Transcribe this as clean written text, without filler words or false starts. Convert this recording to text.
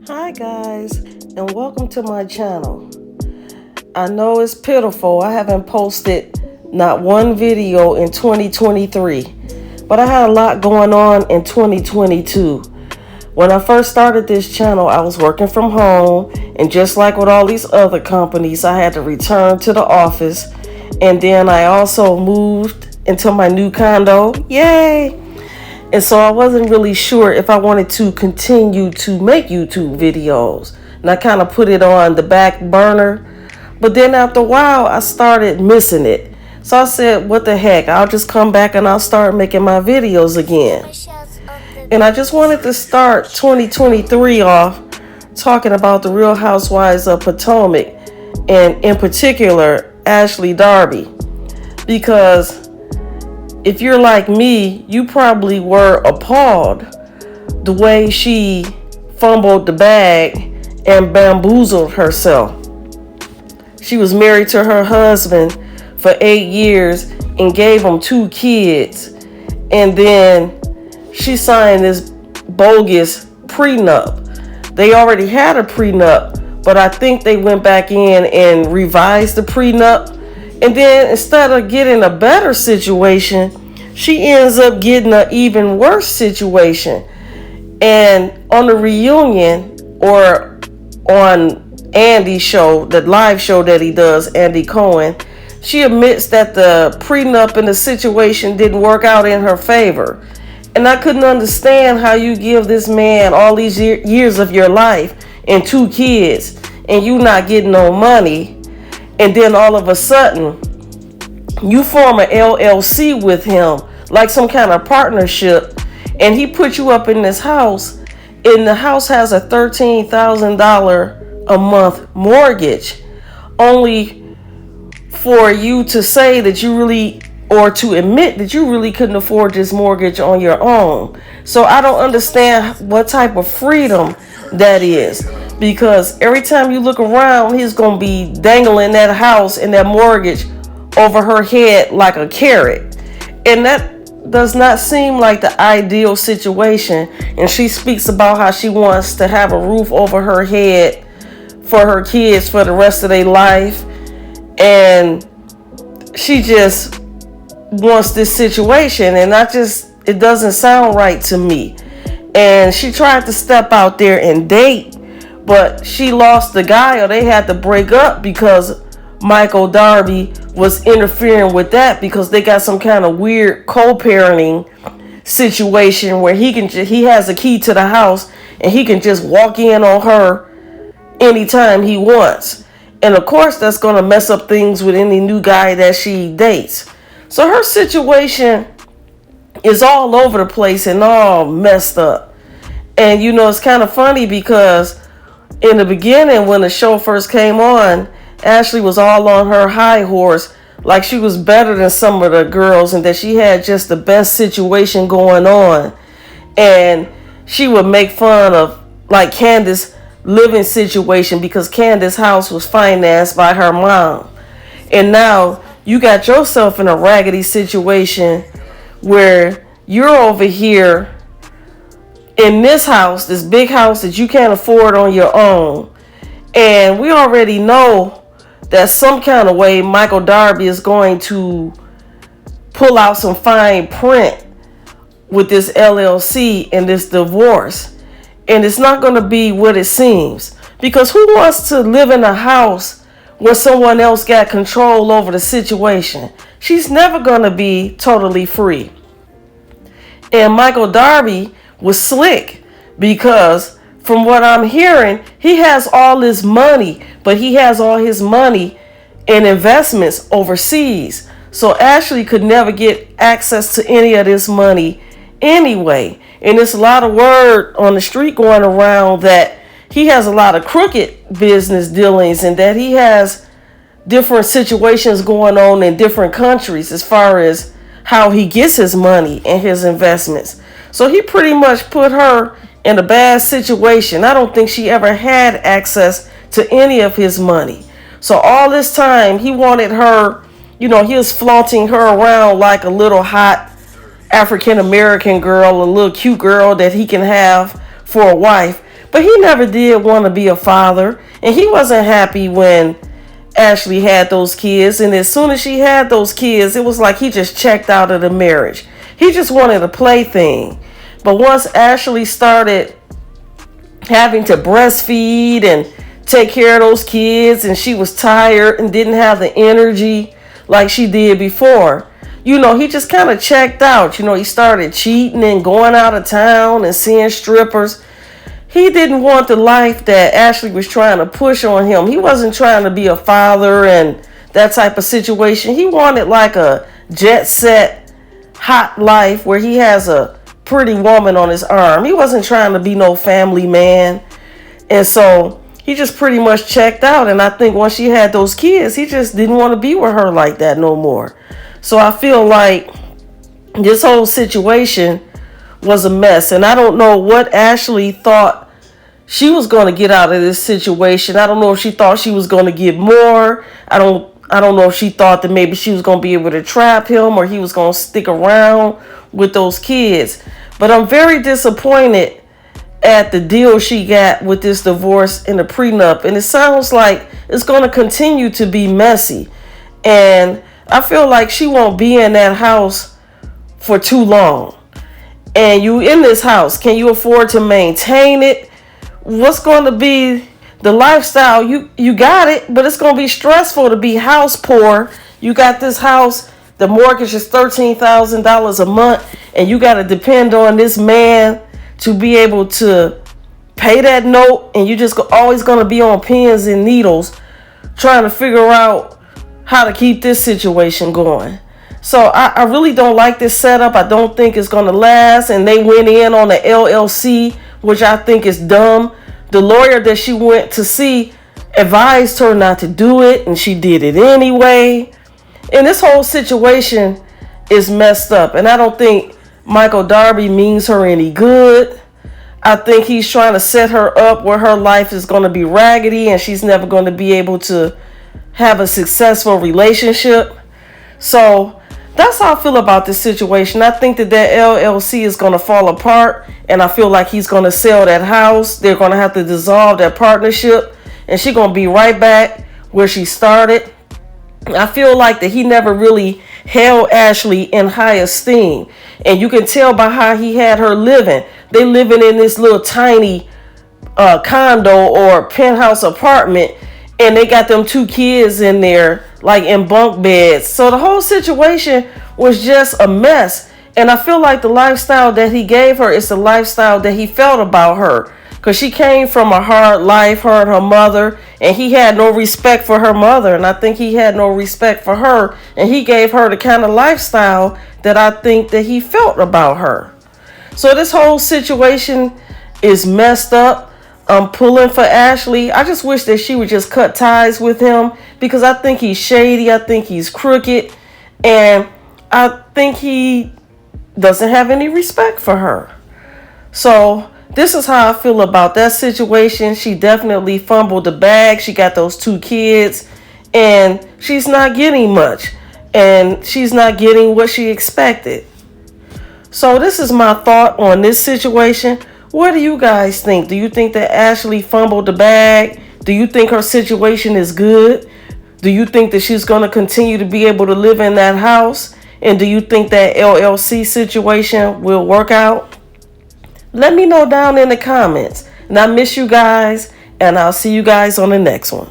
Hi guys, and welcome to my channel. I know it's pitiful, I haven't posted not one video in 2023, but I had a lot going on in 2022. When I first started this channel, I was working from home, and just like with all these other companies, I had to return to the office, and then I also moved into my new condo. Yay! And so I wasn't really sure if I wanted to continue to make YouTube videos. And I kind of put it on the back burner. But then after a while, I started missing it. So I said, what the heck? I'll just come back and I'll start making my videos again. And I just wanted to start 2023 off talking about the Real Housewives of Potomac. And in particular, Ashley Darby. Because if you're like me, you probably were appalled the way she fumbled the bag and bamboozled herself. She was married to her husband for 8 years and gave him 2 kids. And then she signed this bogus prenup. They already had a prenup, but I think they went back in and revised the prenup. And then instead of getting a better situation, she ends up getting an even worse situation. And on the reunion, or on Andy's show, the live show that he does, Andy Cohen, she admits that the prenup and the situation didn't work out in her favor. And I couldn't understand how you give this man all these years of your life and 2 kids, and you not getting no money. And then all of a sudden, you form an LLC with him, like some kind of partnership, and he put you up in this house, and the house has a $13,000 a month mortgage, only for you to say that you really, or to admit that you really couldn't afford this mortgage on your own. So I don't understand what type of freedom that is. Because every time you look around, he's going to be dangling that house and that mortgage over her head like a carrot. And that does not seem like the ideal situation. And she speaks about how she wants to have a roof over her head for her kids for the rest of their life. And she just wants this situation. And it doesn't sound right to me. And she tried to step out there and date, but she lost the guy, or they had to break up because Michael Darby was interfering with that, because they got some kind of weird co-parenting situation where he has a key to the house and he can just walk in on her anytime he wants. And of course that's going to mess up things with any new guy that she dates. So her situation is all over the place and all messed up. And it's kind of funny because in the beginning, when the show first came on, Ashley was all on her high horse, like she was better than some of the girls and that she had just the best situation going on. And she would make fun of like Candace's living situation because Candace's house was financed by her mom. And now you got yourself in a raggedy situation where you're over here in this house, this big house that you can't afford on your own. And we already know that some kind of way Michael Darby is going to pull out some fine print with this LLC and this divorce. And it's not going to be what it seems. Because who wants to live in a house where someone else got control over the situation? She's never going to be totally free. And Michael Darby was slick, because from what I'm hearing, he has all this money, but he has all his money in investments overseas. So Ashley could never get access to any of this money anyway. And there's a lot of word on the street going around that he has a lot of crooked business dealings and that he has different situations going on in different countries as far as how he gets his money and his investments. So he pretty much put her in a bad situation. I don't think she ever had access to any of his money. So all this time he wanted her, he was flaunting her around like a little hot African American girl, a little cute girl that he can have for a wife. But he never did want to be a father. And he wasn't happy when Ashley had those kids. And as soon as she had those kids, it was like he just checked out of the marriage. He just wanted a plaything. But once Ashley started having to breastfeed and take care of those kids, and she was tired and didn't have the energy like she did before, he just kind of checked out. He started cheating and going out of town and seeing strippers. He didn't want the life that Ashley was trying to push on him. He wasn't trying to be a father and that type of situation. He wanted like a jet set, hot life where he has a pretty woman on his arm. He wasn't trying to be no family man. And so he just pretty much checked out. And I think once she had those kids, he just didn't want to be with her like that no more. So I feel like this whole situation was a mess. And I don't know what Ashley thought she was going to get out of this situation. I don't know if she thought she was going to get more. I don't know if she thought that maybe she was going to be able to trap him or he was going to stick around with those kids. But I'm very disappointed at the deal she got with this divorce and the prenup. And it sounds like it's going to continue to be messy. And I feel like she won't be in that house for too long. And you in this house, can you afford to maintain it? What's going to be the lifestyle? You got it, but it's going to be stressful to be house poor. You got this house, the mortgage is $13,000 a month, and you got to depend on this man to be able to pay that note, and you just always going to be on pins and needles trying to figure out how to keep this situation going. So I really don't like this setup. I don't think it's going to last. And they went in on the LLC, which I think is dumb. The lawyer that she went to see advised her not to do it, and she did it anyway. And this whole situation is messed up. And I don't think Michael Darby means her any good. I think he's trying to set her up where her life is going to be raggedy and she's never going to be able to have a successful relationship. So that's how I feel about this situation. I think that LLC is going to fall apart, and I feel like he's going to sell that house. They're going to have to dissolve that partnership, and she's going to be right back where she started. I feel like that he never really held Ashley in high esteem, and you can tell by how he had her living. They living in this little tiny condo or penthouse apartment, and they got them 2 kids in there like in bunk beds. So the whole situation was just a mess. And I feel like the lifestyle that he gave her is the lifestyle that he felt about her, because she came from a hard life, her and her mother, and he had no respect for her mother, and I think he had no respect for her, and he gave her the kind of lifestyle that I think that he felt about her. So this whole situation is messed up. I'm pulling for Ashley. I just wish that she would just cut ties with him, because I think he's shady. I think he's crooked. And I think he doesn't have any respect for her. So this is how I feel about that situation. She definitely fumbled the bag. She got those 2 kids and she's not getting much. And she's not getting what she expected. So this is my thought on this situation. What do you guys think? Do you think that Ashley fumbled the bag? Do you think her situation is good? Do you think that she's going to continue to be able to live in that house? And do you think that LLC situation will work out? Let me know down in the comments. And I miss you guys, and I'll see you guys on the next one.